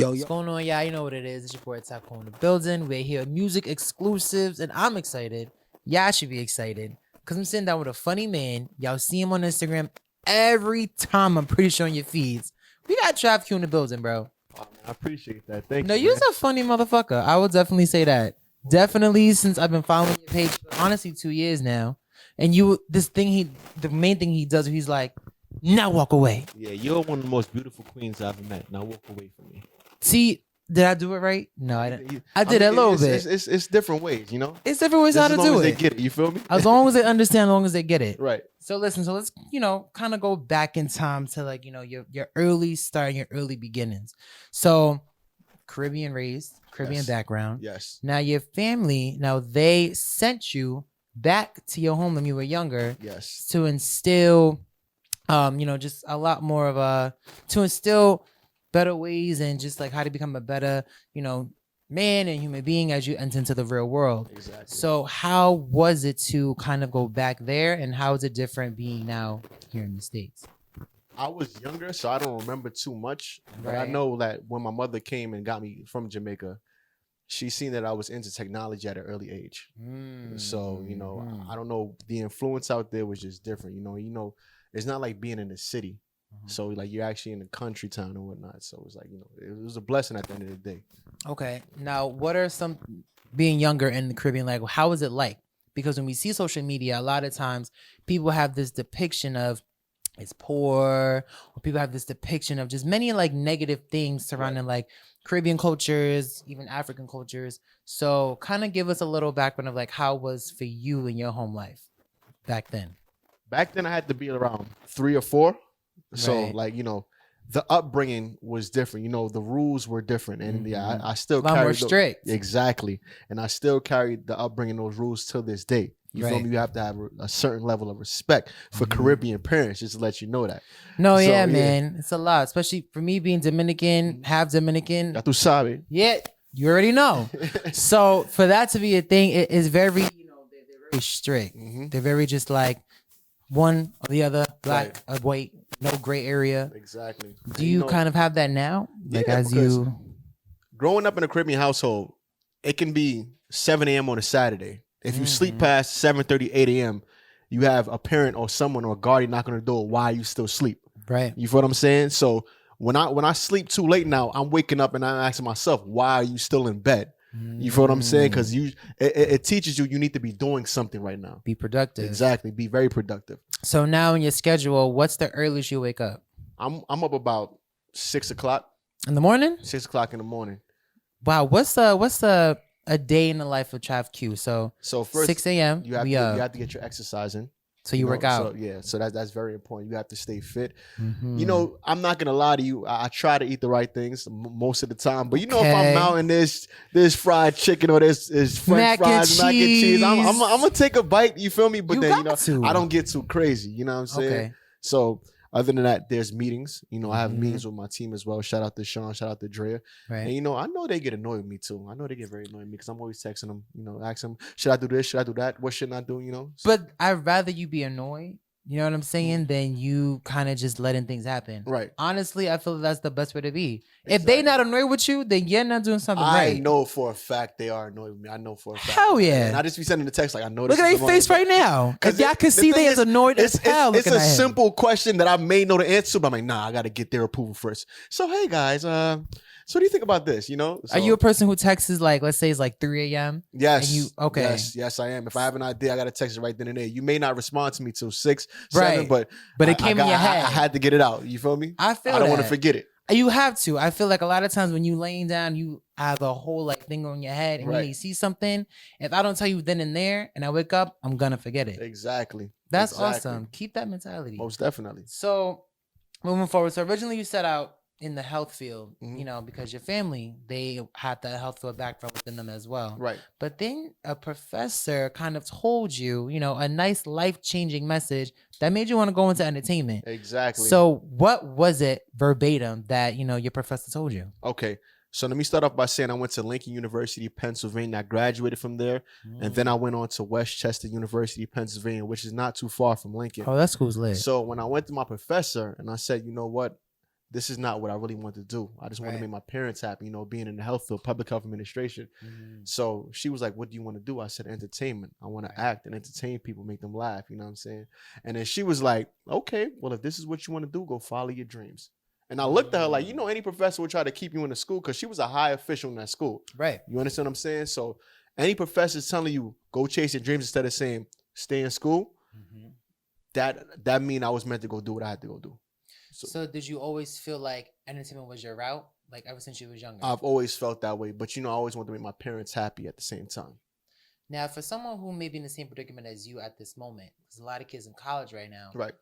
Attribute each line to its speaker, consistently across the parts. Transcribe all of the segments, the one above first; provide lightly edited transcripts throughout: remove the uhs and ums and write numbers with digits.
Speaker 1: What's going on, y'all? You know what it is. It's your boy TravQue in the building. We're here, music exclusives, and I'm excited. Y'all should be excited because I'm sitting down with a funny man. Y'all see him on Instagram every time. I'm pretty sure on your feeds. We got TravQue in the building, bro.
Speaker 2: Oh, man, I appreciate that. Thank you.
Speaker 1: No, you're a funny motherfucker. I will definitely say that. Definitely, since I've been following your page for honestly 2 years now, and the main thing he does, he's like, now walk away.
Speaker 2: Yeah, you're one of the most beautiful queens I've ever met. Now walk away from me.
Speaker 1: See, did I do it right? No, I didn't. I did a little bit.
Speaker 2: It's different ways, you know?
Speaker 1: It's different ways how to do it.
Speaker 2: As long as they get it, you feel me?
Speaker 1: As long as they understand, as long as they get it.
Speaker 2: Right.
Speaker 1: So listen, let's, kind of go back in time to your early start, your early beginnings. So Caribbean raised, Caribbean background.
Speaker 2: Yes.
Speaker 1: Now your family, they sent you back to your home when you were younger.
Speaker 2: Yes.
Speaker 1: To instill, just a lot more of to instill better ways and just like how to become a better, man and human being as you enter into the real world.
Speaker 2: Exactly.
Speaker 1: So how was it to kind of go back there, and how is it different being now here in the States?
Speaker 2: I was younger, so I don't remember too much. But I know that when my mother came and got me from Jamaica, she seen that I was into technology at an early age. So, I don't know, the influence out there was just different. It's not like being in the city. So like you're actually in a country town and whatnot. So it's like, it was a blessing at the end of the day.
Speaker 1: Okay. Now, what are some, being younger in the Caribbean, like how is it like? Because when we see social media, a lot of times people have this depiction of it's poor, or people have this depiction of just many like negative things surrounding like Caribbean cultures, even African cultures. So kind of give us a little background of like how it was for you in your home life back then.
Speaker 2: Back then I had to be around 3 or 4. So
Speaker 1: Right.
Speaker 2: the upbringing was different. The rules were different, and I still
Speaker 1: A lot more strict.
Speaker 2: Exactly, and I still carry the upbringing, those rules till this day. You feel
Speaker 1: Right.
Speaker 2: me? You have to have a certain level of respect for Caribbean parents, just to let you know that.
Speaker 1: No, so, yeah, man, it's a lot, especially for me being Dominican, half Dominican.
Speaker 2: Ya tú sabes.
Speaker 1: Yeah, you already know. So for that to be a thing, it is very, they're very strict. They're very just like one or the other, black or white, no gray area.
Speaker 2: Exactly.
Speaker 1: Do you kind of have that now? Like as you
Speaker 2: growing up in a Caribbean household, it can be 7 a.m. on a Saturday. If you sleep past 7:30, 8 a.m., you have a parent or someone or a guardian knocking on the door while you still sleep.
Speaker 1: Right.
Speaker 2: You feel what I'm saying? So when I sleep too late now, I'm waking up and I'm asking myself, why are you still in bed? You feel what I'm saying? Because it teaches you need to be doing something right now.
Speaker 1: Be productive.
Speaker 2: Exactly. Be very productive.
Speaker 1: So now in your schedule, what's the earliest you wake up?
Speaker 2: I'm up about 6 o'clock.
Speaker 1: In the morning?
Speaker 2: 6 o'clock in the morning.
Speaker 1: Wow. What's a day in the life of TravQue? So
Speaker 2: first
Speaker 1: 6 a.m.
Speaker 2: You have to get your exercise in.
Speaker 1: So you work out.
Speaker 2: So that's very important. You have to stay fit. I'm not gonna lie to you. I try to eat the right things most of the time, but if I'm out and there's fried chicken or there's French fries, mac and cheese, I'm gonna take a bite. You feel me? But I don't get too crazy. You know what I'm saying?
Speaker 1: Okay.
Speaker 2: So other than that, there's meetings. I have meetings with my team as well. Shout out to Sean. Shout out to Drea.
Speaker 1: Right.
Speaker 2: And I know they get annoyed with me too. I know they get very annoyed with me because I'm always texting them. Ask them, should I do this? Should I do that? What should I do?
Speaker 1: But I'd rather you be annoyed. You know what I'm saying? Than you kind of just letting things happen.
Speaker 2: Right.
Speaker 1: Honestly, I feel that's the best way to be. Exactly. If they not annoyed with you, then you're not doing something right.
Speaker 2: I know for a fact they are annoyed with me. I know for a fact.
Speaker 1: Hell yeah.
Speaker 2: And I just be sending the text like, I know
Speaker 1: this. Look at their face right now. If y'all can see they is annoyed as hell.
Speaker 2: It's a simple question that I may know the answer, but I'm like, nah, I got to get their approval first. So, hey guys, so what do you think about this? So,
Speaker 1: are you a person who texts like, let's say it's like 3 a.m.?
Speaker 2: Yes.
Speaker 1: Okay.
Speaker 2: Yes, I am. If I have an idea, I got to text it right then and there. You may not respond to me till 6, 7, but
Speaker 1: it came in your head.
Speaker 2: I had to get it out. You feel me?
Speaker 1: I
Speaker 2: don't want to forget it.
Speaker 1: You have to. I feel like a lot of times when you laying down, you have a whole like thing on your head and you see something. If I don't tell you then and there and I wake up, I'm going to forget it.
Speaker 2: Exactly.
Speaker 1: That's awesome. Keep that mentality.
Speaker 2: Most definitely.
Speaker 1: So moving forward. So originally you set out in the health field, because your family, they had that health field background within them as well.
Speaker 2: Right.
Speaker 1: But then a professor kind of told you, a nice life-changing message that made you want to go into entertainment.
Speaker 2: Exactly.
Speaker 1: So what was it verbatim that, your professor told you?
Speaker 2: Okay. So let me start off by saying I went to Lincoln University, Pennsylvania. I graduated from there. And then I went on to Westchester University, Pennsylvania, which is not too far from Lincoln.
Speaker 1: Oh, that school's lit.
Speaker 2: So when I went to my professor and I said, you know what? this is not what I really want to do. I just want to make my parents happy, you know, being in the health field, public health administration. So she was like, what do you want to do? I said, entertainment. I want to act and entertain people, make them laugh. You know what I'm saying? And then she was like, okay, well, if this is what you want to do, go follow your dreams. And I looked at her like, you know, any professor would try to keep you in the school because she was a high official in that school. Right. You understand what I'm saying? So any professor telling you go chase your dreams instead of saying stay in school, that mean I was meant to go do what I had to go do.
Speaker 1: So did you always feel like entertainment was your route? Like ever since you was younger?
Speaker 2: I've always felt that way. But, you know, I always wanted to make my parents happy at the same time.
Speaker 1: Now, for someone who may be in the same predicament as you at this moment, there's a lot of kids in college right now. Right.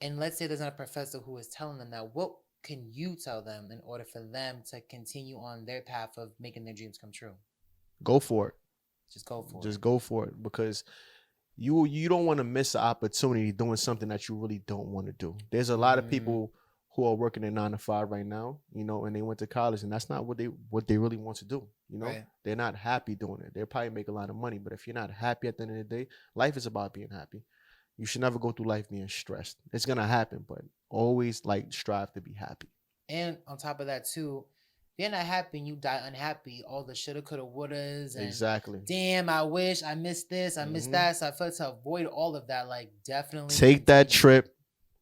Speaker 1: And let's say there's not a professor who is telling them that. What can you tell them in order for them to continue on their path of making their dreams come true?
Speaker 2: Go for it.
Speaker 1: Just go for it.
Speaker 2: Just go for it because you don't want to miss an opportunity doing something that you really don't want to do. There's a lot of people who are working a 9 to 5 right now, you know, and they went to college and that's not what they really want to do. You know, they're not happy doing it. They'll probably make a lot of money, but if you're not happy at the end of the day, life is about being happy. You should never go through life being stressed. It's going to happen, but always like strive to be happy.
Speaker 1: And on top of that too, if you're not happy and you die unhappy, all the shoulda, coulda, wouldas. And exactly. Damn, I wish I missed this. I missed that. So I felt to avoid all of that. Like definitely
Speaker 2: take that trip.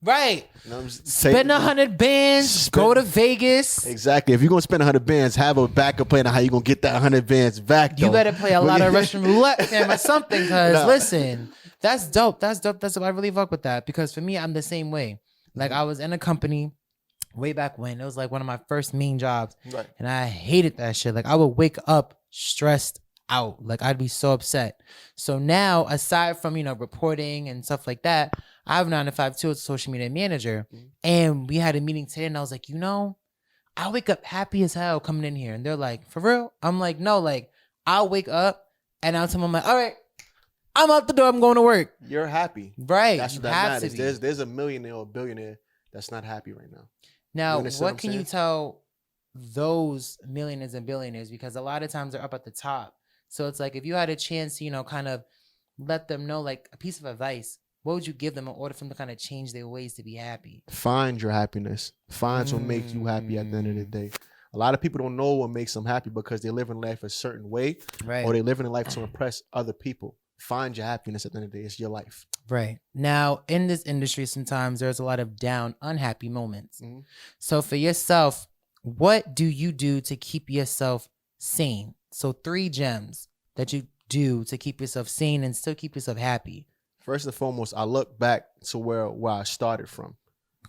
Speaker 1: Right. You know, spend 100 bands, go to Vegas.
Speaker 2: Exactly. If you're going to spend 100 bands, have a backup plan on how you're going to get that 100 bands back.
Speaker 1: You better play a lot of Russian roulette, fam, or something. Because listen, that's dope. That's dope. I really fuck with that. Because for me, I'm the same way. Like I was in a company way back when. It was like one of my first main jobs. Right. And I hated that shit. Like I would wake up stressed out. Like I'd be so upset. So now, aside from, you know, reporting and stuff like that, I have a 9 to 5 too as a social media manager. And we had a meeting today and I was like, you know, I wake up happy as hell coming in here. And they're like, for real? I'm like, no, like I'll wake up and I'll tell them, I'm like, all right, I'm out the door. I'm going to work.
Speaker 2: You're happy.
Speaker 1: Right.
Speaker 2: That's what that matters. There's a millionaire or a billionaire that's not happy right now.
Speaker 1: Now, what can you tell those millionaires and billionaires? Because a lot of times they're up at the top. So it's like if you had a chance to, you know, kind of let them know like a piece of advice, what would you give them in order for them to kind of change their ways to be happy?
Speaker 2: Find your happiness. Find what makes you happy at the end of the day. A lot of people don't know what makes them happy because they live in life a certain way, or they live in life to impress other people. Find your happiness at the end of the day. It's your life.
Speaker 1: Right. Now, in this industry, sometimes there's a lot of down, unhappy moments. So for yourself, what do you do to keep yourself sane? So 3 gems that you do to keep yourself sane and still keep yourself happy.
Speaker 2: First and foremost, I look back to where I started from.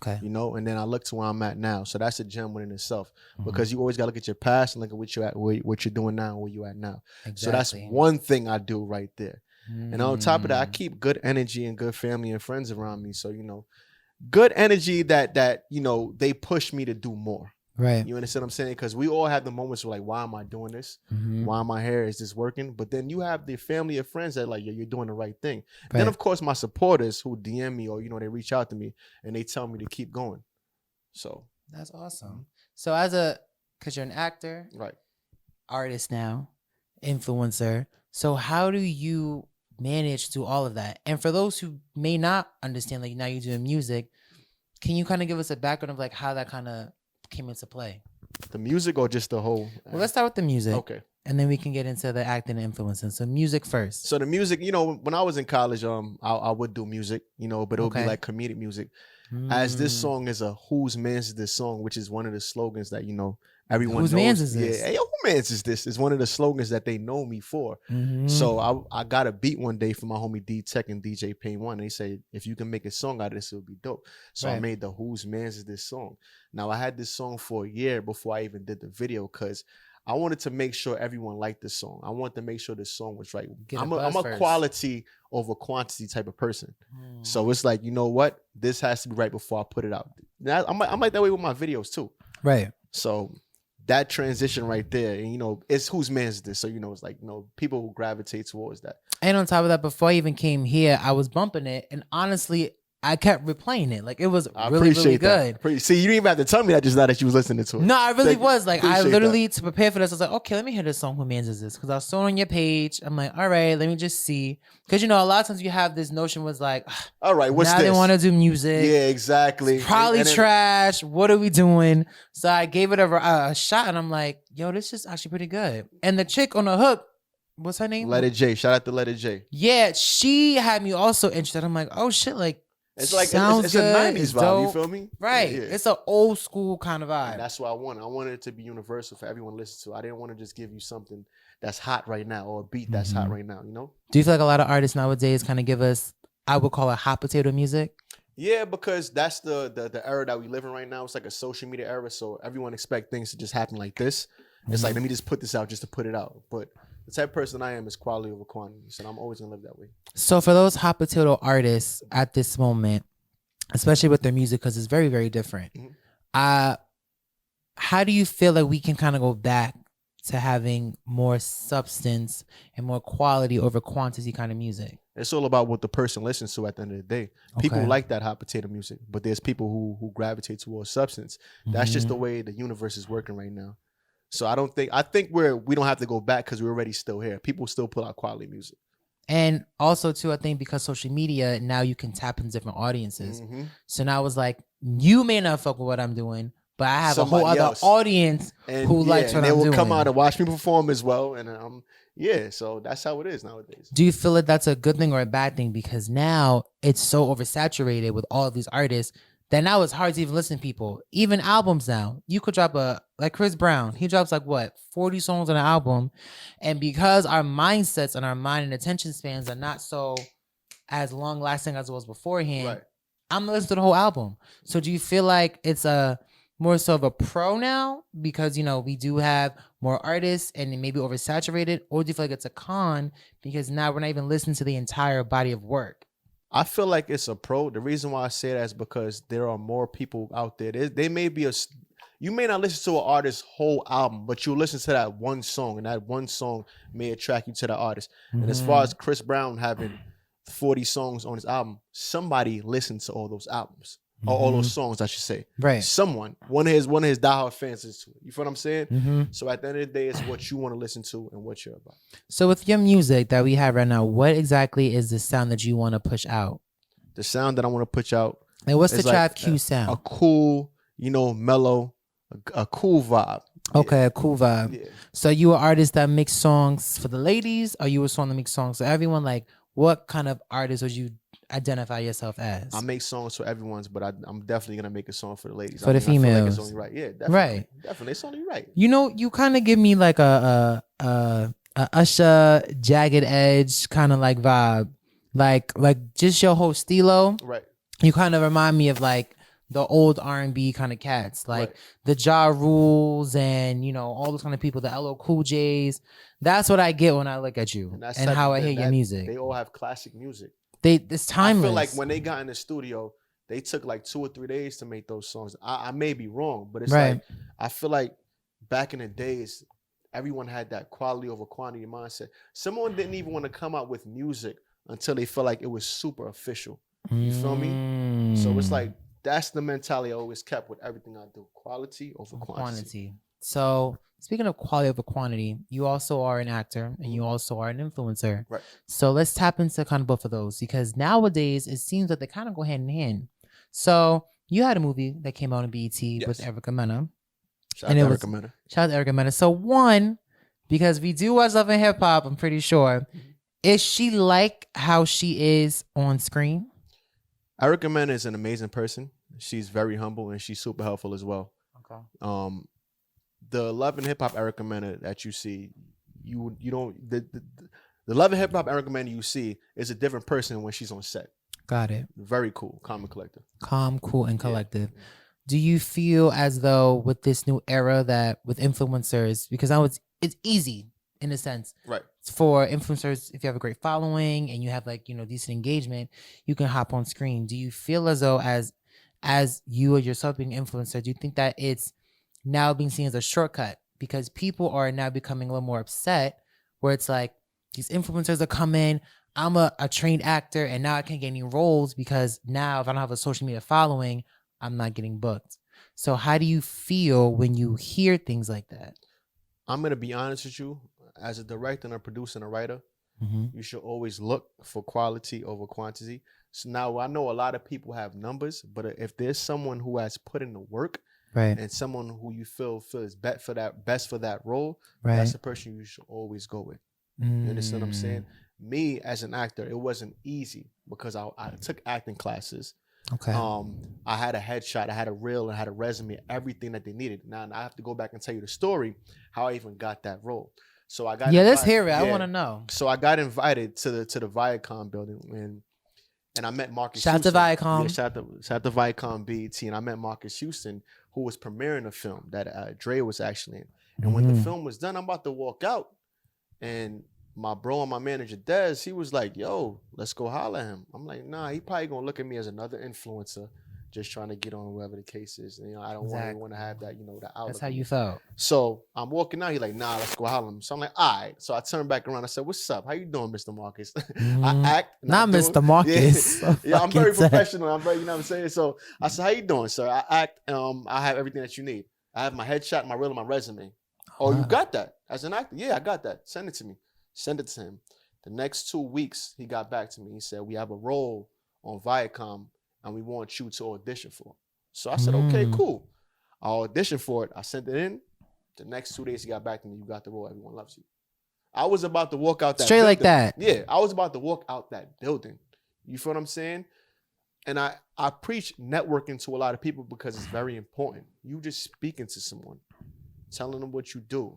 Speaker 2: Okay. You know, and then I look to where I'm at now. So that's a gem within itself. Because you always got to look at your past and look at what you're doing now and where you're at now. Exactly. So that's one thing I do right there. And on top of that, I keep good energy and good family and friends around me. So, you know, good energy that you know, they push me to do more. Right. You understand what I'm saying? Because we all have the moments where like, why am I doing this? Why am I here? Is this working? But then you have the family of friends that like, you're doing the right thing. Right. Then of course my supporters who DM me or, you know, they reach out to me and they tell me to keep going. So
Speaker 1: that's awesome. So because you're an actor, right? Artist now, influencer. So how do you manage to do all of that? And for those who may not understand, like now you're doing music, can you kind of give us a background of like how that kind of came into play?
Speaker 2: The music or just the whole?
Speaker 1: Well, let's start with the music. Okay. And then we can get into the acting and influencing. So music first.
Speaker 2: So the music, you know, when I was in college, I would do music, you know, but it would be like comedic music. As this song is a Whose Mans Is This song, which is one of the slogans that, you know, everyone knows.
Speaker 1: Whose mans is this?
Speaker 2: Yeah, hey, who mans is this? Is one of the slogans that they know me for. So I got a beat one day from my homie D Tech and DJ Pain One. And they said, if you can make a song out of this, it would be dope. So I made the Whose Mans Is This song. Now I had this song for a year before I even did the video because I wanted to make sure everyone liked the song. I wanted to make sure the song was right. I'm a quality over quantity type of person. So it's like, you know what? This has to be right before I put it out. Now, I'm like that way with my videos too. Right. So that transition right there, and you know, it's Whose Mans Is This? So, you know, it's like, you know, people will gravitate towards that.
Speaker 1: And on top of that, before I even came here, I was bumping it. And honestly, I kept replaying it. Like, it was
Speaker 2: I
Speaker 1: really, really
Speaker 2: appreciate
Speaker 1: good.
Speaker 2: that. See, you didn't even have to tell me that just now that you was listening to it.
Speaker 1: No, I really
Speaker 2: Thank
Speaker 1: was. Like, I
Speaker 2: appreciate
Speaker 1: literally, to prepare for this, I was like, okay, let me hear this song. Who mans is this? Because I was still on your page. I'm like, all right, let me just see. Because, a lot of times you have this notion was like,
Speaker 2: all right, what's
Speaker 1: now
Speaker 2: this?
Speaker 1: they want to do music.
Speaker 2: Yeah, exactly.
Speaker 1: It's probably
Speaker 2: and then,
Speaker 1: trash. What are we doing? So I gave it a shot, and I'm like, yo, this is actually pretty good. And the chick on the hook, what's her name?
Speaker 2: Letter J. Shout out to Letter J.
Speaker 1: Yeah, she had me also interested. I'm like, oh shit, like,
Speaker 2: it's like
Speaker 1: sounds
Speaker 2: it's
Speaker 1: good,
Speaker 2: a 90s vibe.
Speaker 1: dope.
Speaker 2: You feel me?
Speaker 1: Right.
Speaker 2: Yeah.
Speaker 1: It's an old school kind of vibe.
Speaker 2: And that's what I want. I wanted it to be universal for everyone to listen to. I didn't want to just give you something that's hot right now or a beat that's hot right now.
Speaker 1: Do you feel like a lot of artists nowadays kind of give us, I would call it hot potato music?
Speaker 2: Yeah, because that's the era that we live in right now. It's like a social media era, so everyone expect things to just happen like this. It's like, let me just put this out just to put it out. But the type of person I am is quality over quantity, so I'm always gonna live that way.
Speaker 1: So for those hot potato artists at this moment, especially with their music, because it's very, very different. How do you feel like we can kind of go back to having more substance and more quality over quantity kind of music?
Speaker 2: It's all about what the person listens to at the end of the day. People like that hot potato music, but there's people who gravitate towards substance. That's just the way the universe is working right now. So I think we don't have to go back because we're already still here. People still put out quality music.
Speaker 1: And also, too, I think because social media, now you can tap into different audiences. So now it's like, you may not fuck with what I'm doing, but I have
Speaker 2: Somebody
Speaker 1: a whole other audience who likes what I'm doing.
Speaker 2: They will come out and watch me perform as well. And so that's how it is nowadays.
Speaker 1: Do you feel like that's a good thing or a bad thing? Because now it's so oversaturated with all of these artists that now it's hard to even listen to people. Even albums now. You could drop like Chris Brown. He drops 40 songs on an album. And because our mindsets and our mind and attention spans are not so as long lasting as it was beforehand, I'm gonna listen to the whole album. So do you feel like it's more so of a pro now because, we do have more artists and it may be oversaturated? Or do you feel like it's a con because now we're not even listening to the entire body of work?
Speaker 2: I feel like it's a pro. The reason why I say that is because there are more people out there. They may be you may not listen to an artist's whole album, but you listen to that one song, and that one song may attract you to the artist. And as far as Chris Brown having 40 songs on his album, somebody listened to all those albums. Or all those songs, I should say.
Speaker 1: Right.
Speaker 2: Someone, one of his diehard fans is to it. You feel what I'm saying? So at the end of the day, it's what you want to listen to and what you're about.
Speaker 1: So with your music that we have right now, what exactly is the sound that you want to push out?
Speaker 2: The sound that I want to push out.
Speaker 1: And what's the
Speaker 2: like
Speaker 1: TravQue sound?
Speaker 2: A cool, mellow, a cool vibe.
Speaker 1: Okay, a cool vibe.
Speaker 2: Yeah.
Speaker 1: So you an artist that makes songs for the ladies? Or you a song that makes songs for everyone? Like, what kind of artist would you identify yourself as?
Speaker 2: I make songs for everyone's, but I'm definitely gonna make a song for the ladies.
Speaker 1: For the females.
Speaker 2: I feel like it's only right. Yeah, definitely.
Speaker 1: Right.
Speaker 2: Definitely. It's only right.
Speaker 1: You kind of give me like a Usher Jagged Edge kind of like vibe. Like just your whole stilo.
Speaker 2: Right.
Speaker 1: You kind of remind me of like the old R&B kind of cats. Like the Ja Rules and, all those kind of people, the LL Cool J's. That's what I get when I look at you and how I hear your music.
Speaker 2: They all have classic music.
Speaker 1: It's timeless.
Speaker 2: I feel like when they got in the studio, they took like 2 or 3 days to make those songs. I may be wrong, but it's like, I feel like back in the days, everyone had that quality over quantity mindset. Someone didn't even want to come out with music until they felt like it was super official. You feel me? So it's like, that's the mentality I always kept with everything I do. Quality over quantity.
Speaker 1: So speaking of quality over quantity, you also are an actor and you also are an influencer.
Speaker 2: Right.
Speaker 1: So let's tap into kind of both of those because nowadays it seems that they kind of go hand in hand. So you had a movie that came out on BET with Erica Mena.
Speaker 2: Shout out to Erica Mena.
Speaker 1: Shout out to Erica Mena. So one, because we do watch Love and Hip Hop, I'm pretty sure. Is she like how she is on screen?
Speaker 2: Erica Mena is an amazing person. She's very humble and she's super helpful as well.
Speaker 1: Okay.
Speaker 2: The Love and Hip Hop Erica Mena that you see, you don't the Love and Hip Hop Erica Mena you see is a different person when she's on set.
Speaker 1: Got it.
Speaker 2: Very cool, calm and collective.
Speaker 1: Calm, cool, and collective. Yeah. Do you feel as though with this new era that with influencers, because now it's easy in a sense,
Speaker 2: right?
Speaker 1: For influencers, if you have a great following and you have decent engagement, you can hop on screen. Do you feel as though as you or yourself being an influencer, do you think that it's now being seen as a shortcut because people are now becoming a little more upset where it's like these influencers are coming, I'm a trained actor and now I can't get any roles because now if I don't have a social media following, I'm not getting booked. So how do you feel when you hear things like that?
Speaker 2: I'm going to be honest with you. As a director and a producer and a writer, you should always look for quality over quantity. So now I know a lot of people have numbers, but if there's someone who has put in the work,
Speaker 1: right,
Speaker 2: and someone who you feel is best for that role,
Speaker 1: right,
Speaker 2: that's the person you should always go with. You understand what I'm saying? Me as an actor, it wasn't easy because I took acting classes.
Speaker 1: Okay.
Speaker 2: I had a headshot, I had a reel, I had a resume, everything that they needed. Now I have to go back and tell you the story how I even got that role. So I got
Speaker 1: let's hear it. I want to know.
Speaker 2: So I got invited to the Viacom building and I met Marcus
Speaker 1: Shout
Speaker 2: Houston.
Speaker 1: to Viacom.
Speaker 2: Yeah, shout to Viacom BET. And I met Marcus Houston, who was premiering a film that Dre was actually in. And when the film was done, I'm about to walk out. And my bro and my manager, Dez, he was like, yo, let's go holler at him. I'm like, nah, he probably going to look at me as another influencer just trying to get on whatever the case is. And, I don't want to have that, the outlook.
Speaker 1: That's how you felt.
Speaker 2: So I'm walking out. He like, nah, let's go holler at him. So I'm like, all right. So I turned back around. I said, what's up? How you doing, Mr. Marcus? I act.
Speaker 1: Not Mr. Marcus.
Speaker 2: Yeah, I'm very professional. I'm very, you know what I'm saying? So I said, how you doing, sir? I act. I have everything that you need. I have my headshot, my reel, and my resume. Oh, you got that? As an actor? Yeah, I got that. Send it to me. Send it to him. The next 2 weeks, he got back to me. He said, we have a role on Viacom, and we want you to audition for it. So I said, okay, cool. I auditioned for it. I sent it in. The next 2 days, he got back to me. You got the role. Everyone loves you. I was about to walk out that
Speaker 1: straight
Speaker 2: building.
Speaker 1: Like that.
Speaker 2: Yeah, I was about to walk out that building. You feel what I'm saying? And I preach networking to a lot of people because it's very important. You just speaking to someone, telling them what you do,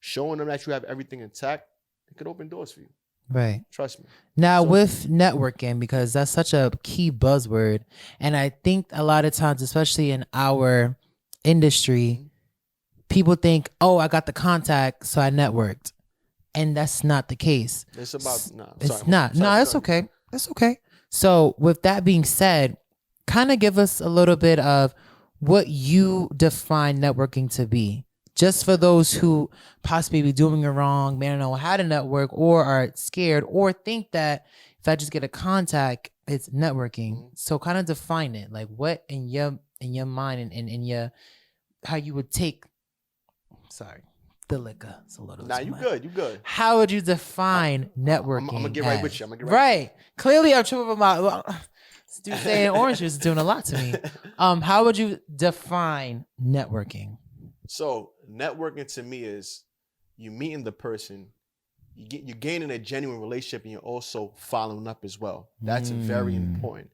Speaker 2: showing them that you have everything intact, it could open doors for you.
Speaker 1: Right.
Speaker 2: Trust me.
Speaker 1: Now with networking, because that's such a key buzzword, and I think a lot of times, especially in our industry, people think, oh, I got the contact, so I networked. And that's not the case.
Speaker 2: It's about,
Speaker 1: it's not. No, that's okay. That's okay. So with that being said, kind of give us a little bit of what you define networking to be. Just for those who possibly be doing it wrong, may not know how to network, or are scared, or think that if I just get a contact, it's networking. So kind of define it. Like what in your mind and in your, how you would take, the liquor. It's a little.
Speaker 2: Nah, you good. You good.
Speaker 1: How would you define networking?
Speaker 2: I'm gonna get right with you.
Speaker 1: Right. Clearly, I'm tripping my. This dude saying orange juice is doing a lot to me. How would you define networking?
Speaker 2: So networking to me is you meeting the person, you're gaining a genuine relationship, and you're also following up as well. That's very important.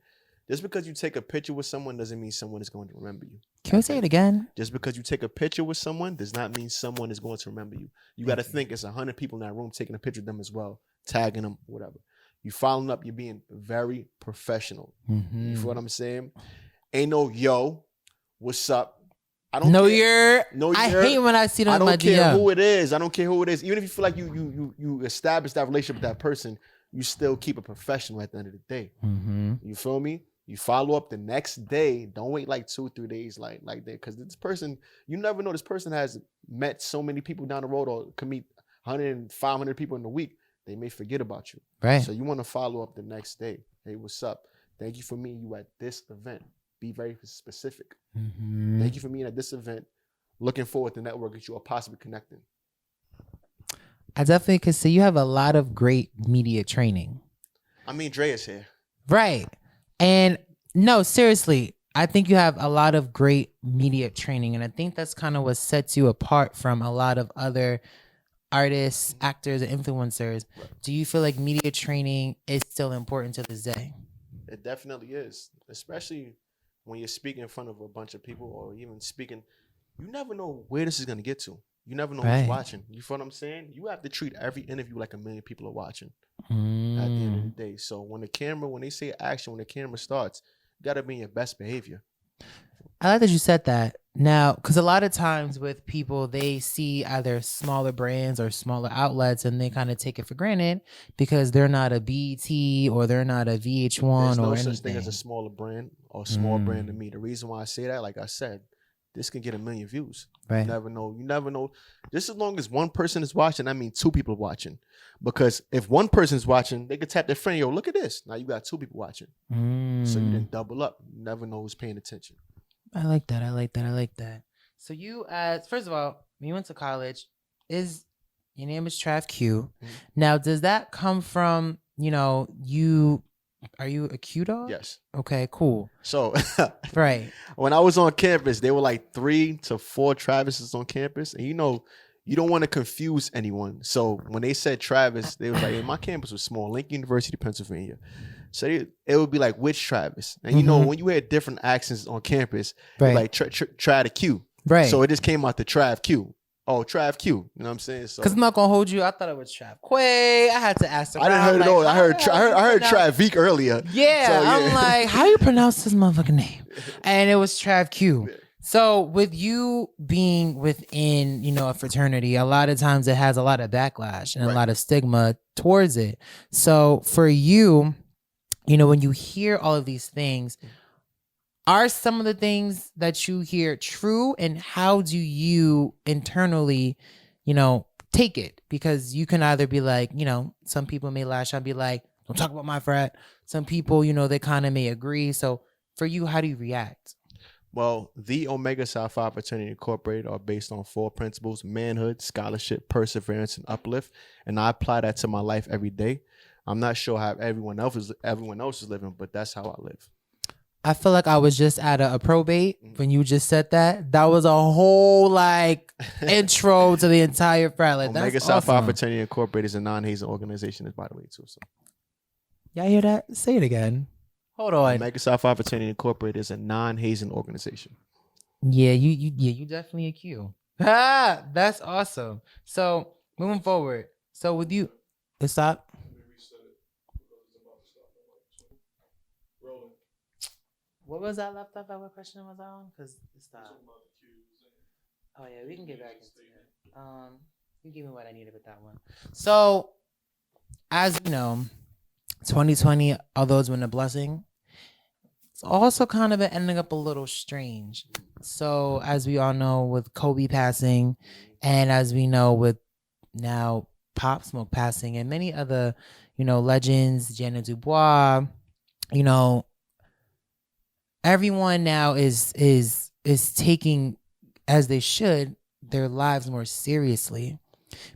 Speaker 2: Just because you take a picture with someone doesn't mean someone is going to remember you.
Speaker 1: Can we say it again?
Speaker 2: Just because you take a picture with someone does not mean someone is going to remember you. You got to think it's 100 people in that room taking a picture of them as well, tagging them, whatever. You following up, you're being very professional. You feel what I'm saying? Ain't no, yo, what's up? I don't care.
Speaker 1: I hate when I see them in my DM.
Speaker 2: I don't care who it is. I don't care who it is. Even if you feel like you establish that relationship with that person, you still keep it professional at the end of the day. You feel me? You follow up the next day. Don't wait like 2-3 days like that. Because this person, you never know, this person has met so many people down the road or can meet 100 and 500 people in a week. They may forget about you.
Speaker 1: Right.
Speaker 2: So you want to follow up the next day. Hey, what's up? Thank you for meeting you at this event. Be very specific. Thank you for meeting at this event. Looking forward to networking you or possibly connecting.
Speaker 1: I definitely could see you have a lot of great media training.
Speaker 2: I mean, Dre is here.
Speaker 1: Right. And no, seriously, I think you have a lot of great media training. And I think that's kind of what sets you apart from a lot of other artists, actors, and influencers. Do you feel like media training is still important to this day?
Speaker 2: It definitely is, especially when you're speaking in front of a bunch of people or even speaking. You never know where this is going to get to. You never know who's watching. You feel what I'm saying? You have to treat every interview like 1 million people are watching at the end of the day. So when they say action, when the camera starts, you got to be in your best behavior.
Speaker 1: I like that you said that. Now, because a lot of times with people, they see either smaller brands or smaller outlets and they kind of take it for granted because they're not a BET or they're not a VH1
Speaker 2: There's no
Speaker 1: or
Speaker 2: such
Speaker 1: anything.
Speaker 2: thing as a smaller brand or small brand to me. The reason why I say that, like I said, this can get 1 million views.
Speaker 1: Right.
Speaker 2: You never know. You never know. Just as long as one person is watching, I mean 2 people are watching. Because if one person is watching, they could tap their friend, yo, look at this. Now you got 2 people watching. So you didn't double up. You never know who's paying attention.
Speaker 1: I like that. So you, first of all, when you went to college, your name is TravQue. Now, does that come from, are you a Q dog?
Speaker 2: Yes.
Speaker 1: Okay, cool.
Speaker 2: So,
Speaker 1: right.
Speaker 2: When I was on campus, there were like 3 to 4 Travises on campus. And you don't want to confuse anyone. So when they said Travis, they was like, hey, my campus was small, Lincoln University, Pennsylvania. So it would be like, which Travis? And when you had different accents on campus, like try to Q.
Speaker 1: Right.
Speaker 2: So it just came out the TravQue. Oh, TravQue. You know what I'm saying? So,
Speaker 1: because I'm not going to hold you. I thought it was TravQue. I had to ask
Speaker 2: I didn't heard it all. I heard Travique earlier.
Speaker 1: Yeah, so, I'm like, how you pronounce this motherfucking name? And it was TravQue. Yeah. So with you being within, a fraternity, a lot of times it has a lot of backlash and a lot of stigma towards it. So for you, when you hear all of these things, are some of the things that you hear true, and how do you internally, take it? Because you can either be like, some people may lash out and be like, don't talk about my frat. Some people, they kind of may agree. So for you, how do you react?
Speaker 2: Well, the Omega Psi Phi Fraternity Incorporated are based on 4 principles: manhood, scholarship, perseverance, and uplift. And I apply that to my life every day. I'm not sure how everyone else is living, but that's how I live.
Speaker 1: I feel like I was just at a probate when you just said that. That was a whole intro to the entire frat. Like,
Speaker 2: Omega Psi Phi Fraternity Incorporated is a non-hazing organization, by the way, too. So,
Speaker 1: y'all hear that? Say it again. Hold on.
Speaker 2: Omega Psi Phi Fraternity Incorporated is a non-hazing organization.
Speaker 1: Yeah, you definitely a Q. That's awesome. So moving forward. So with you, stop. What was that left off? What question was that on? Because it stopped. Oh yeah, we can get back into it. You give me what I needed with that one. So, as you know, 2020, although it's been a blessing, it's also kind of been ending up a little strange. So, as we all know, with Kobe passing, and as we know with now Pop Smoke passing, and many other, legends, Janet Dubois, everyone now is taking, as they should, their lives more seriously,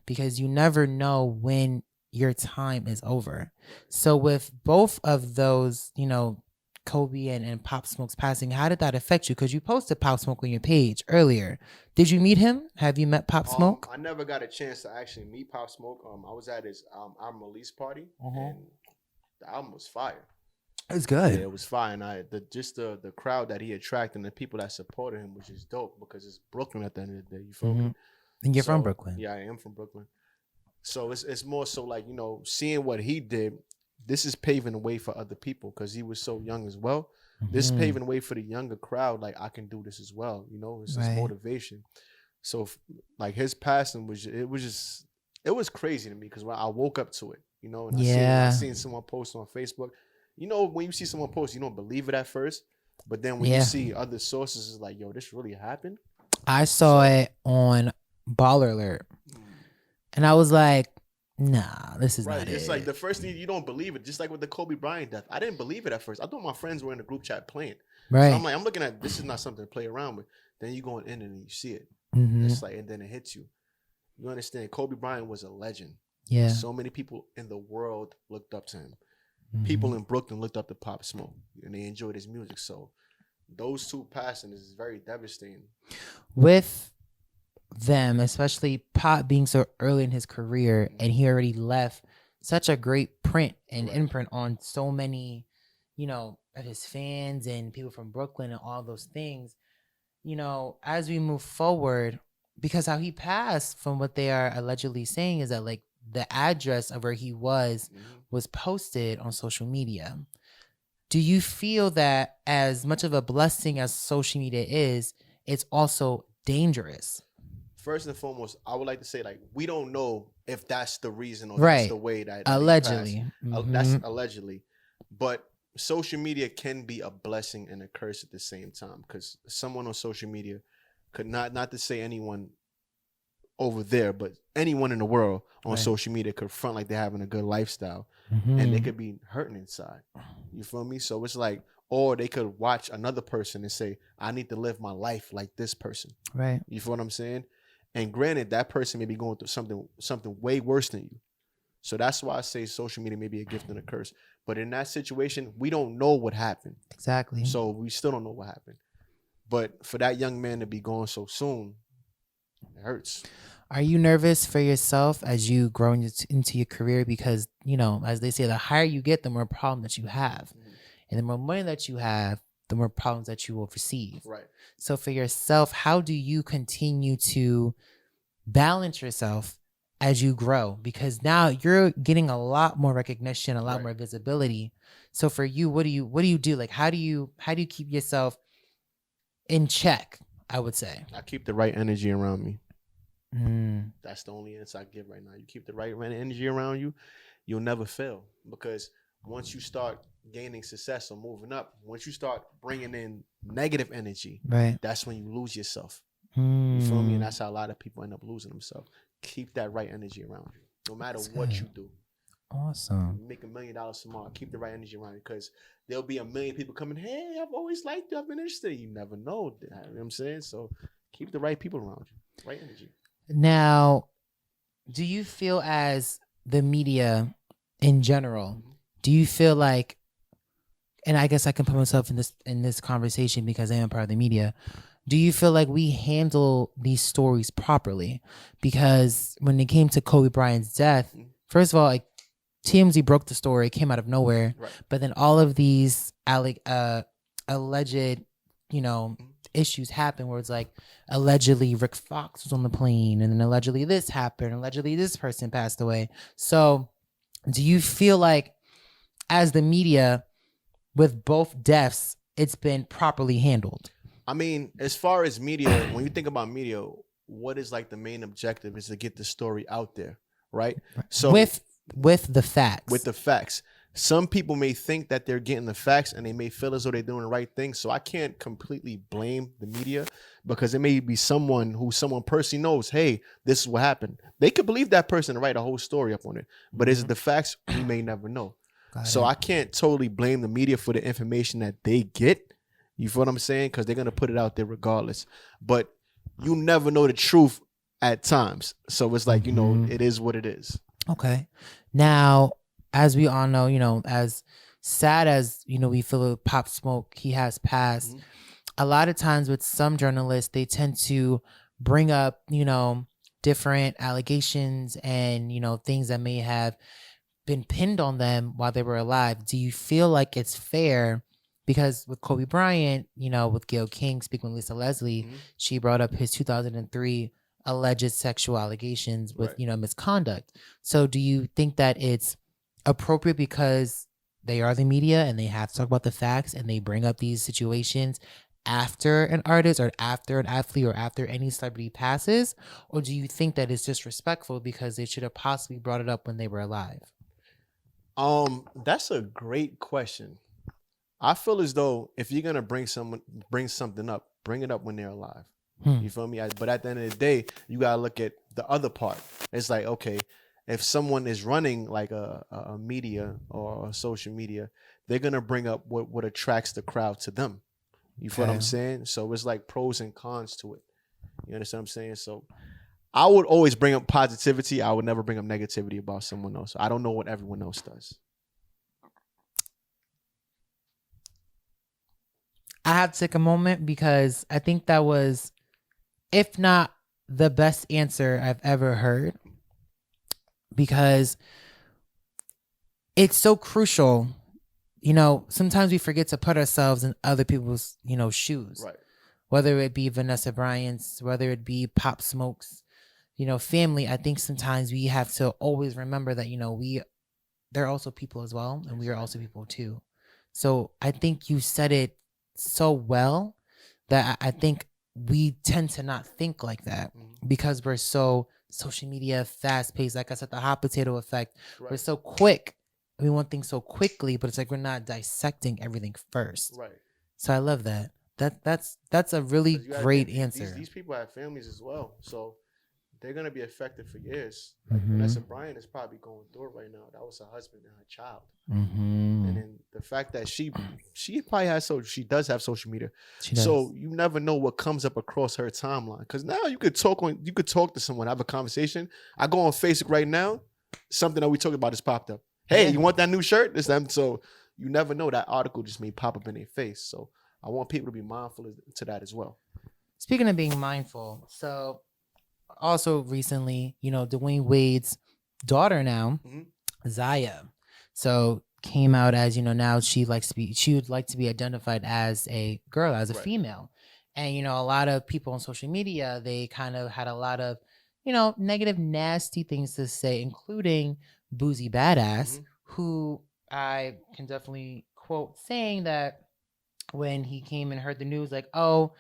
Speaker 1: because you never know when your time is over. So with both of those, Kobe and Pop Smoke's passing, how did that affect you? Because you posted Pop Smoke on your page earlier. Did you meet him? Have you met Pop Smoke?
Speaker 2: I never got a chance to actually meet Pop Smoke. I was at his album release party, and the album was fire.
Speaker 1: It's good.
Speaker 2: Yeah, it was fine. The crowd that he attracted and the people that supported him, which is dope, because it's Brooklyn at the end of the day. You feel me?
Speaker 1: And you're from Brooklyn.
Speaker 2: Yeah, I am from Brooklyn. So it's more so like, seeing what he did, this is paving the way for other people, because he was so young as well. This is paving the way for the younger crowd. Like, I can do this as well. It's just motivation. So like his passing it was crazy to me, because when I woke up to it, and I seen someone post on Facebook. When you see someone post, you don't believe it at first, but then when you see other sources, it's like, yo, this really happened.
Speaker 1: I saw it on Baller Alert, and I was like, nah, this is not it.
Speaker 2: It's like the first thing, you don't believe it. Just like with the Kobe Bryant death, I didn't believe it at first. I thought my friends were in the group chat playing.
Speaker 1: Right.
Speaker 2: So I'm looking at, this is not something to play around with. Then you go in and you see it. It's like, and then it hits you. You understand? Kobe Bryant was a legend.
Speaker 1: Yeah.
Speaker 2: So many people in the world looked up to him. People in Brooklyn looked up to Pop Smoke, and they enjoyed his music. So those two passing is very devastating.
Speaker 1: With them, especially Pop being so early in his career, and he already left such a great print and imprint on so many, of his fans and people from Brooklyn and all those things. As we move forward, because how he passed, from what they are allegedly saying, is that like the address of where he was posted on social media. Do you feel that as much of a blessing as social media is, it's also dangerous?
Speaker 2: First and foremost, I would like to say, like, we don't know if that's the reason or that's the way that
Speaker 1: allegedly.
Speaker 2: That's allegedly. But social media can be a blessing and a curse at the same time, because someone on social media could not to say anyone over there, but anyone in the world on social media could front like they're having a good lifestyle, and they could be hurting inside. You feel me? So it's like, or they could watch another person and say, I need to live my life like this person.
Speaker 1: Right.
Speaker 2: You feel what I'm saying? And granted, that person may be going through something way worse than you. So that's why I say social media may be a gift and a curse. But in that situation, we don't know what happened.
Speaker 1: Exactly.
Speaker 2: So we still don't know what happened. But for that young man to be gone so soon, it hurts.
Speaker 1: Are you nervous for yourself as you grow into your career? Because, you know, as they say, the higher you get, the more problems that you have. And the more money that you have, the more problems that you will receive.
Speaker 2: Right.
Speaker 1: So for yourself, how do you continue to balance yourself as you grow? Because now you're getting a lot more recognition, a lot more visibility. So for you, what do you do? Like, how do you keep yourself in check? I would say
Speaker 2: I keep the right energy around me. That's the only answer I give right now. You keep the right energy around you, you'll never fail. Because once you start gaining success or moving up, once you start bringing in negative energy, that's when you lose yourself. You feel me? And that's how a lot of people end up losing themselves. Keep that right energy around you, no matter what you do.
Speaker 1: Awesome.
Speaker 2: You make $1 million tomorrow. Keep the right energy around you, because there'll be 1 million people coming. Hey, I've always liked you. I've been interested. You never know. You know what I'm saying? So keep the right people around you. Right energy.
Speaker 1: Now, do you feel as the media in general, do you feel like, and I guess I can put myself in this conversation because I am part of the media, do you feel like we handle these stories properly? Because when it came to Kobe Bryant's death, first of all, like, TMZ broke the story, it came out of nowhere, but then all of these alleged, you know, issues happen where it's like allegedly Rick Fox was on the plane, and then allegedly this happened, allegedly this person passed away. So do you feel like as the media with both deaths, it's been properly handled?
Speaker 2: I mean, as far as media, when you think about media, what is like the main objective is to get the story out there, right? So
Speaker 1: with the facts.
Speaker 2: With the facts. Some people may think that they're getting the facts and they may feel as though they're doing the right thing. So I can't completely blame the media, because it may be someone personally knows, hey, this is what happened. They could believe that person and write a whole story up on it. But is it the facts? We may never know. So I can't totally blame the media for the information that they get. You feel what I'm saying? Because they're going to put it out there regardless. But you never know the truth at times. So it's like, you know, it is what it is.
Speaker 1: Okay. Now, as we all know, you know, as sad as, you know, we feel with Pop Smoke, he has passed. A lot of times with some journalists, they tend to bring up, you know, different allegations and, you know, things that may have been pinned on them while they were alive. Do you feel like it's fair? Because with Kobe Bryant, you know, with Gayle King speaking with Lisa Leslie, she brought up his 2003 alleged sexual allegations with, you know, misconduct. So do you think that it's appropriate because they are the media and they have to talk about the facts and they bring up these situations after an artist or after an athlete or after any celebrity passes? Or do you think that it's disrespectful because they should have possibly brought it up when they were alive?
Speaker 2: That's a great question. I feel as though if you're gonna bring something up, bring it up when they're alive. You feel me? But at the end of the day, you gotta look at the other part. It's like, okay, if someone is running like a media or a social media, they're gonna bring up what attracts the crowd to them. You feel what I'm saying? So it's like pros and cons to it. You understand what I'm saying? So I would always bring up positivity. I would never bring up negativity about someone else. I don't know what everyone else does.
Speaker 1: I have to take a moment because I think that was, if not the best answer I've ever heard, because it's so crucial. You know, sometimes we forget to put ourselves in other people's, you know, shoes.
Speaker 2: Right.
Speaker 1: Whether it be Vanessa Bryant's, whether it be Pop Smoke's, you know, family. I think sometimes we have to always remember that, you know, they're also people as well, and we are also people too. So I think you said it so well that I think we tend to not think like that because we're so social media fast paced. Like I said, the hot potato effect. We're so quick. We want things so quickly, but it's like we're not dissecting everything first.
Speaker 2: Right.
Speaker 1: So I love that. That's a really
Speaker 2: 'Cause you gotta
Speaker 1: great
Speaker 2: think
Speaker 1: answer.
Speaker 2: these people have families as well, so they're gonna be affected for years. Like
Speaker 1: Mhm.
Speaker 2: Vanessa Bryant is probably going through it right now. That was her husband and her child.
Speaker 1: Mm-hmm.
Speaker 2: And then the fact that she probably has she does have social media.
Speaker 1: She does.
Speaker 2: So you never know what comes up across her timeline. Because now you could talk to someone, have a conversation. I go on Facebook right now, something that we talked about just popped up. Hey,
Speaker 1: Yeah.
Speaker 2: you want that new shirt? This them. So you never know, that article just may pop up in their face. So I want people to be mindful to that as well.
Speaker 1: Speaking of being mindful, so also recently, Dwayne Wade's daughter now, Zaya, so came out as, now she would like to be identified as a girl, as a female. And, a lot of people on social media, they kind of had a lot of, negative, nasty things to say, including Boozy Badass, who I can definitely quote saying that when he came and heard the news, like, oh,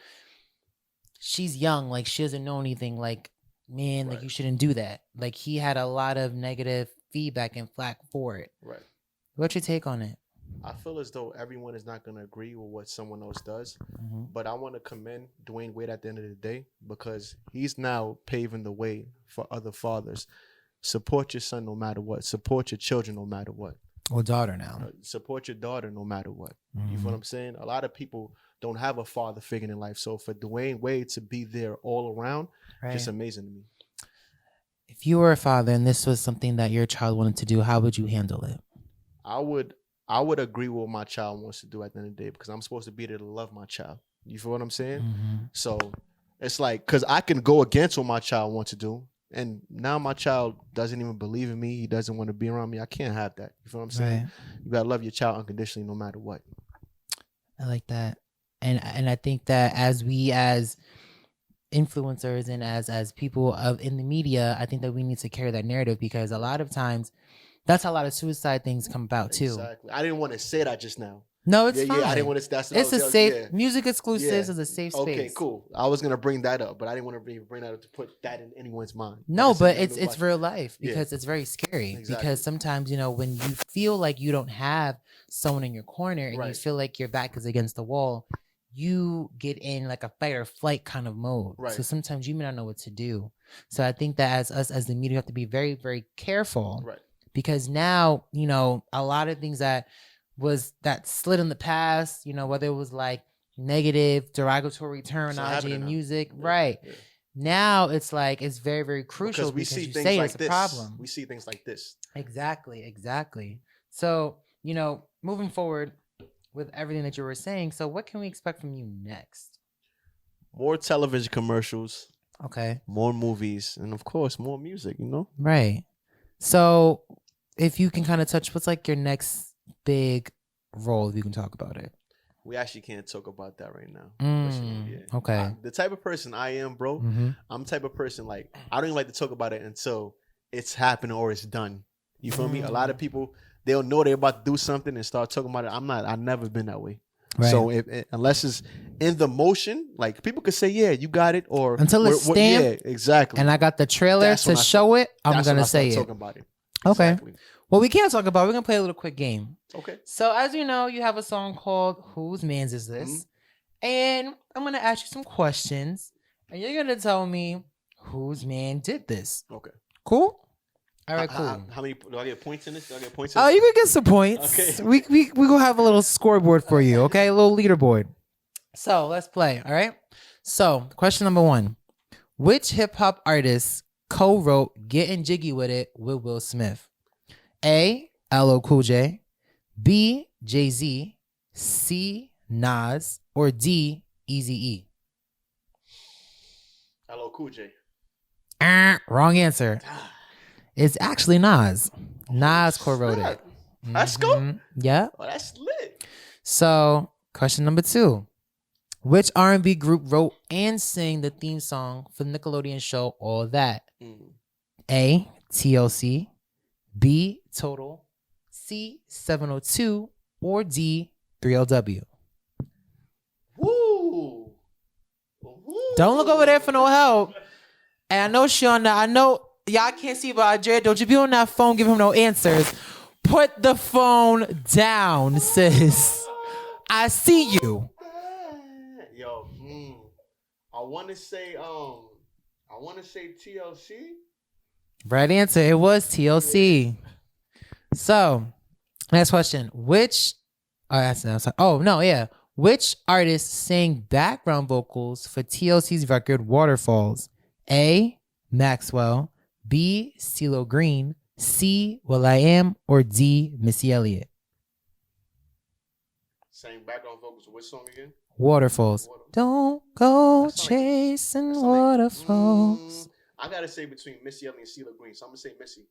Speaker 1: she's young, like she doesn't know anything, like, man, like you shouldn't do that. Like he had a lot of negative feedback and flack for it.
Speaker 2: Right.
Speaker 1: What's your take on it?
Speaker 2: I feel as though everyone is not going to agree with what someone else does, but I want to commend Dwayne Wade at the end of the day, because he's now paving the way for other fathers. Support your son no matter what. Support your children no matter what.
Speaker 1: Or daughter now.
Speaker 2: Support your daughter no matter what. You feel what I'm saying? A lot of people don't have a father figure in life. So for Dwayne Wade to be there all around, just amazing to me.
Speaker 1: If you were a father and this was something that your child wanted to do, how would you handle it?
Speaker 2: I would agree with what my child wants to do at the end of the day, because I'm supposed to be there to love my child. You feel what I'm saying? So it's like, because I can go against what my child wants to do, and now my child doesn't even believe in me. He doesn't want to be around me. I can't have that. You feel what I'm saying?
Speaker 1: Right.
Speaker 2: You gotta love your child unconditionally, no matter what.
Speaker 1: I like that, and I think that as influencers and as people in the media, I think that we need to carry that narrative, because a lot of times that's how a lot of suicide things come about too.
Speaker 2: Exactly. I didn't want to say that just now.
Speaker 1: No, it's fine.
Speaker 2: Yeah, I didn't want to.
Speaker 1: It's a safe music exclusives is a safe space.
Speaker 2: Okay, cool. I was gonna bring that up, but I didn't want to bring that up to put that in anyone's mind.
Speaker 1: No, but it's real life, because it's very scary.
Speaker 2: Exactly.
Speaker 1: Because sometimes, when you feel like you don't have someone in your corner and you feel like your back is against the wall, you get in like a fight or flight kind of mode.
Speaker 2: Right.
Speaker 1: So sometimes you may not know what to do. So I think that as the media, we have to be very, very careful.
Speaker 2: Right.
Speaker 1: Because now, a lot of things that slid in the past, whether it was like negative, derogatory terminology in music, right? Yeah. Now it's like, it's very, very crucial,
Speaker 2: because
Speaker 1: you
Speaker 2: things
Speaker 1: say
Speaker 2: like
Speaker 1: it's
Speaker 2: this.
Speaker 1: a problem.
Speaker 2: We see things like this.
Speaker 1: Exactly. So, moving forward with everything that you were saying, so what can we expect from you next?
Speaker 2: More television commercials.
Speaker 1: Okay.
Speaker 2: More movies, and of course, more music,
Speaker 1: Right. So if you can kind of touch, what's like your next big role, if you can talk about it?
Speaker 2: We actually can't talk about that right now.
Speaker 1: Okay.
Speaker 2: The type of person I am, bro, I'm the type of person, like, I don't even like to talk about it until it's happening or it's done. You feel me? A lot of people, they'll know they're about to do something and start talking about it. I've never been that way. Right. So unless it's in the motion, like, people could say, yeah, you got it, or
Speaker 1: until it's stamped.
Speaker 2: Yeah, exactly.
Speaker 1: And I got the trailer to show it, I'm going to say it.
Speaker 2: Talking about it.
Speaker 1: Okay. Exactly. Well, we can't talk about it. We're going to play a little quick game.
Speaker 2: Okay.
Speaker 1: So as you know, you have a song called Whose Mans Is This? And I'm going to ask you some questions, and you're going to tell me whose man did this.
Speaker 2: Okay.
Speaker 1: Cool? All right, cool.
Speaker 2: How many do I get points in this?
Speaker 1: Oh, you can get some points. Okay. We gonna have a little scoreboard for you, okay? A little leaderboard. So let's play. All right. So question number 1: which hip hop artist co-wrote "Getting Jiggy with It" with Will Smith? A. LL Cool J, B. Jay-Z, C. Nas, or D. Eazy-E?
Speaker 2: LL Cool J.
Speaker 1: Wrong answer. It's actually Nas. Nas co-wrote it.
Speaker 2: Let's go.
Speaker 1: Yeah.
Speaker 2: Oh, that's lit.
Speaker 1: So, question number 2. Which R&B group wrote and sang the theme song for the Nickelodeon show All That? A. TLC, B. Total, C. 702, or D. 3LW?
Speaker 2: Woo.
Speaker 1: Don't look over there for no help. And I know Shauna, I know y'all can't see, but Jared, don't you be on that phone giving him no answers. Put the phone down, sis. I see you.
Speaker 2: I want to say TLC.
Speaker 1: Right answer. It was TLC. So, next question. Which artist sang background vocals for TLC's record Waterfalls? A. Maxwell. B. CeeLo Green. C. will.i.am, or D. Missy Elliott?
Speaker 2: Sang background vocals. Which song again?
Speaker 1: Waterfalls. Don't go chasing waterfalls.
Speaker 2: I gotta say between Missy Elliott and CeeLo Green, so I'm gonna say Missy.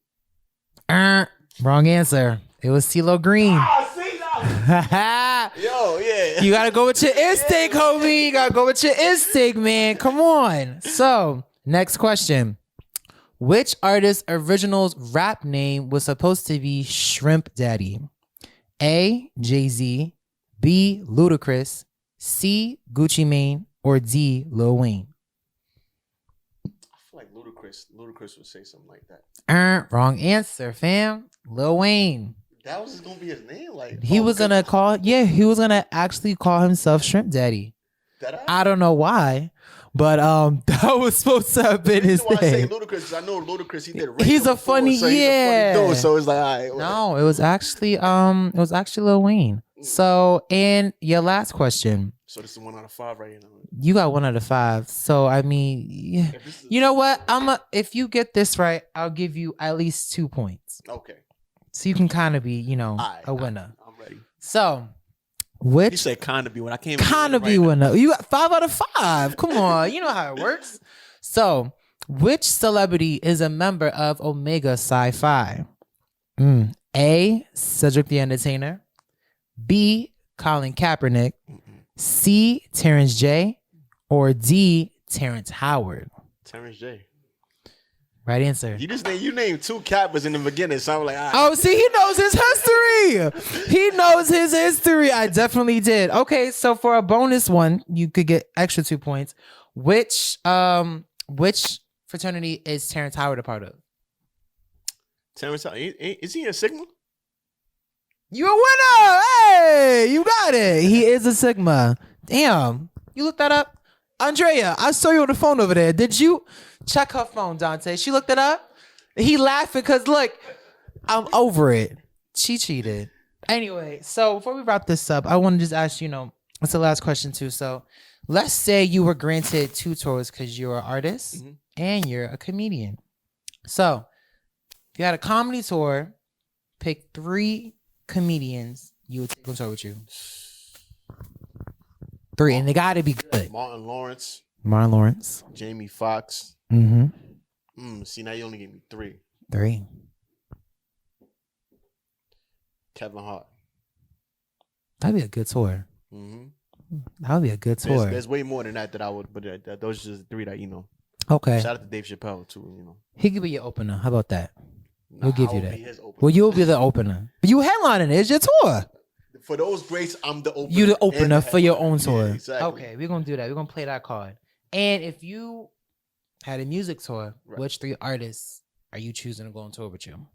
Speaker 1: Wrong answer. It was CeeLo Green.
Speaker 2: See that? Yo, yeah.
Speaker 1: You gotta go with your instinct, homie. You gotta go with your instinct, man. Come on. So, next question. Which artist's original's rap name was supposed to be Shrimp Daddy? A. Jay-Z. B. Ludacris. C. Gucci Mane, or D. Lil Wayne?
Speaker 2: I feel like Ludacris would say something like that.
Speaker 1: Wrong answer, fam. Lil Wayne.
Speaker 2: That was gonna be his name, like
Speaker 1: he was gonna actually call himself Shrimp Daddy. I don't know why, but that was supposed to have been his name.
Speaker 2: I say Ludacris, I know Ludacris. He did.
Speaker 1: He's a funny,
Speaker 2: so he's a funny dude, so it's like, all right.
Speaker 1: No, it was actually Lil Wayne. So, and your last question.
Speaker 2: So this is 1 out of 5 right now.
Speaker 1: You got 1 out of 5. So I mean, you know what? If you get this right, I'll give you at least 2 points.
Speaker 2: Okay.
Speaker 1: So you can kind of be, a winner.
Speaker 2: I'm ready.
Speaker 1: So, which
Speaker 2: you say kind of be winner? I can't
Speaker 1: kind of be winner. You got 5 out of 5. Come on, you know how it works. So, which celebrity is a member of Omega Psi Phi? A. Cedric the Entertainer. B. Colin Kaepernick. C. Terrence J. Or D. Terrence Howard?
Speaker 2: Terrence J.
Speaker 1: Right answer.
Speaker 2: You named 2 Kappas in the beginning, so I'm like,
Speaker 1: oh, see, he knows his history. He knows his history. I definitely did. Okay, so for a bonus one, you could get extra 2 points. Which fraternity is Terrence Howard a part of?
Speaker 2: Terrence Howard, is he a Sigma?
Speaker 1: You a winner! Hey, you got it. He is a Sigma. Damn, you looked that up, Andrea. I saw you on the phone over there. Did you check her phone, Dante? She looked it up. He laughing because look, I'm over it. She cheated. Anyway, so before we wrap this up, I want to just ask it's the last question too. So let's say you were granted 2 tours because you're an artist and you're a comedian. So if you had a comedy tour, pick 3 comedians you would take on tour with you. 3, and they gotta be good.
Speaker 2: Martin Lawrence.
Speaker 1: Jamie
Speaker 2: Foxx. See, now you only gave me 3.
Speaker 1: 3.
Speaker 2: Kevin Hart.
Speaker 1: That'd be a good tour. That would be a good tour.
Speaker 2: There's way more than that I would, but those are just 3 that
Speaker 1: Okay.
Speaker 2: Shout out to Dave Chappelle too.
Speaker 1: He could be your opener. How about that? We'll give you that. Well, you'll be the opener. But you headlining it. It's your tour.
Speaker 2: For those greats, I'm the opener.
Speaker 1: You the opener for your own tour.
Speaker 2: Yeah, exactly.
Speaker 1: Okay, we're gonna do that. We're gonna play that card. And if you had a music tour, which 3 artists are you choosing to go on tour with you?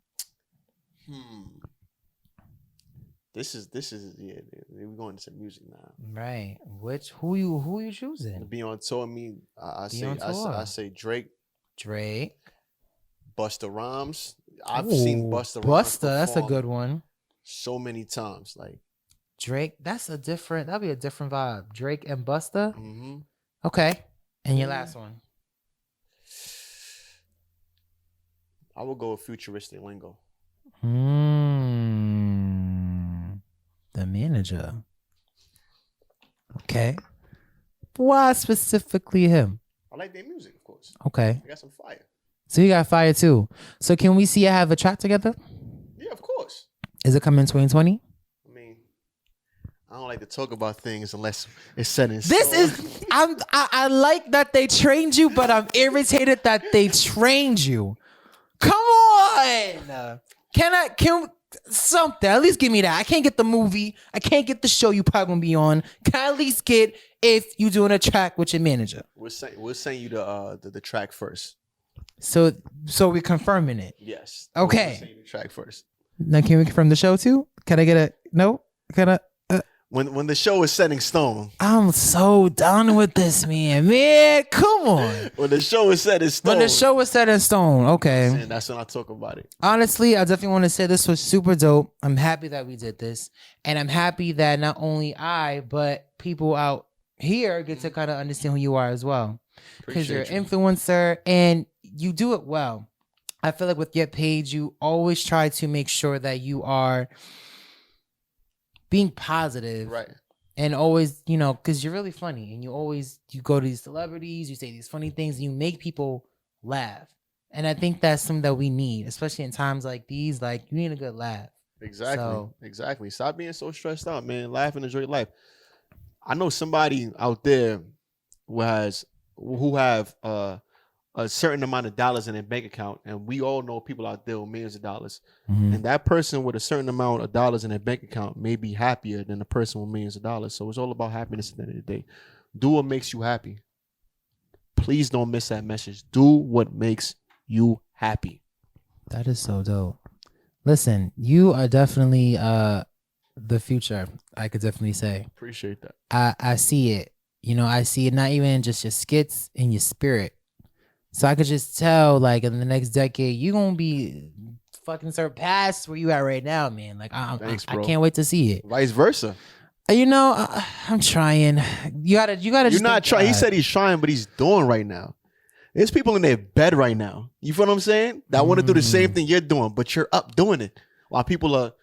Speaker 2: This is we're going into music now.
Speaker 1: Right. Who you choosing?
Speaker 2: To be on tour, I say Drake. Busta Rhymes. I've seen Busta Rhymes.
Speaker 1: That's a good one.
Speaker 2: So many times, like
Speaker 1: Drake. That'd be a different vibe. Drake and Busta. Okay. And your last one.
Speaker 2: I will go with Futuristic Lingo.
Speaker 1: The Manager. Okay. Why specifically him?
Speaker 2: I like their music, of course.
Speaker 1: Okay.
Speaker 2: I got some fire.
Speaker 1: So you got fire too. So can we see you have a track together?
Speaker 2: Yeah, of course.
Speaker 1: Is it coming in 2020?
Speaker 2: I mean, I don't like to talk about things unless it's set in stone.
Speaker 1: I like that they trained you, but I'm irritated that they trained you. Come on. Can something, at least give me that. I can't get the movie. I can't get the show you probably gonna be on. Can I at least get if you doing a track with your manager?
Speaker 2: We'll send you the track first.
Speaker 1: So we're confirming it.
Speaker 2: Yes.
Speaker 1: Okay.
Speaker 2: We'll send you the track first.
Speaker 1: Now can we confirm the show too? Can I get a no? Can I?
Speaker 2: when the show is set in stone.
Speaker 1: I'm so done with this, man. Man, come on.
Speaker 2: When the show is set in stone.
Speaker 1: When the show is set in stone, okay.
Speaker 2: That's when I talk about it.
Speaker 1: Honestly, I definitely want to say this was super dope. I'm happy that we did this. And I'm happy that not only I, but people out here get to kind of understand who you are as well. Because you're an influencer and you do it well. I feel like with your page, you always try to make sure that you are being positive,
Speaker 2: right?
Speaker 1: And always, you know, because you're really funny, and you go to these celebrities, you say these funny things, and you make people laugh. And I think that's something that we need, especially in times like these. Like, you need a good laugh.
Speaker 2: Exactly. Stop being so stressed out, man. Laugh and enjoy life. I know somebody out there who have a certain amount of dollars in their bank account, and we all know people out there with millions of dollars. Mm-hmm. And that person with a certain amount of dollars in their bank account may be happier than the person with millions of dollars. So it's all about happiness at the end of the day. Do what makes you happy. Please don't miss that message. Do what makes you happy.
Speaker 1: That is so dope. Listen, you are definitely the future. I could definitely say.
Speaker 2: Appreciate that.
Speaker 1: I see it. You know, I see it not even just your skits and your spirit. So I could just tell, like, in the next decade, you're going to be fucking surpassed where you at right now, man. Like,
Speaker 2: Thanks,
Speaker 1: I can't wait to see it.
Speaker 2: Vice versa.
Speaker 1: You know, I'm trying. You gotta.
Speaker 2: You're not trying. He said he's trying, but he's doing right now. There's people in their bed right now. You feel what I'm saying? That want to do the same thing you're doing, but you're up doing it. While people are,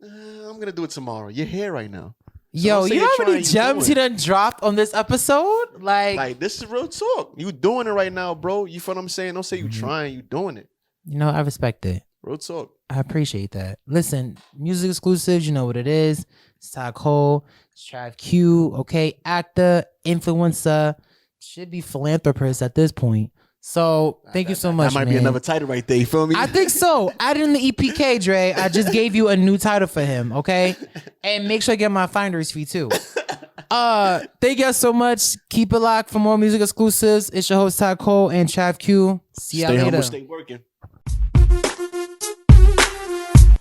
Speaker 2: I'm going to do it tomorrow. You're here right now. So
Speaker 1: yo, you know how many gems he done dropped on this episode? Like
Speaker 2: this is real talk. You doing it right now, bro. You feel what I'm saying? Don't say you trying, you doing it.
Speaker 1: You know, I respect it.
Speaker 2: Real talk.
Speaker 1: I appreciate that. Listen, music exclusives, you know what it is. It's TravQue, it's TravQue, okay? Actor, influencer, should be philanthropist at this point. So thank you so much.
Speaker 2: That might be another title right there. You feel me?
Speaker 1: I think so. Add it in the EPK, Dre. I just gave you a new title for him, okay? And make sure I get my finder's fee too. Thank you guys so much. Keep it locked for more music exclusives. It's your host TravQue and TravQue. See y'all later.
Speaker 2: Stay humble, stay working.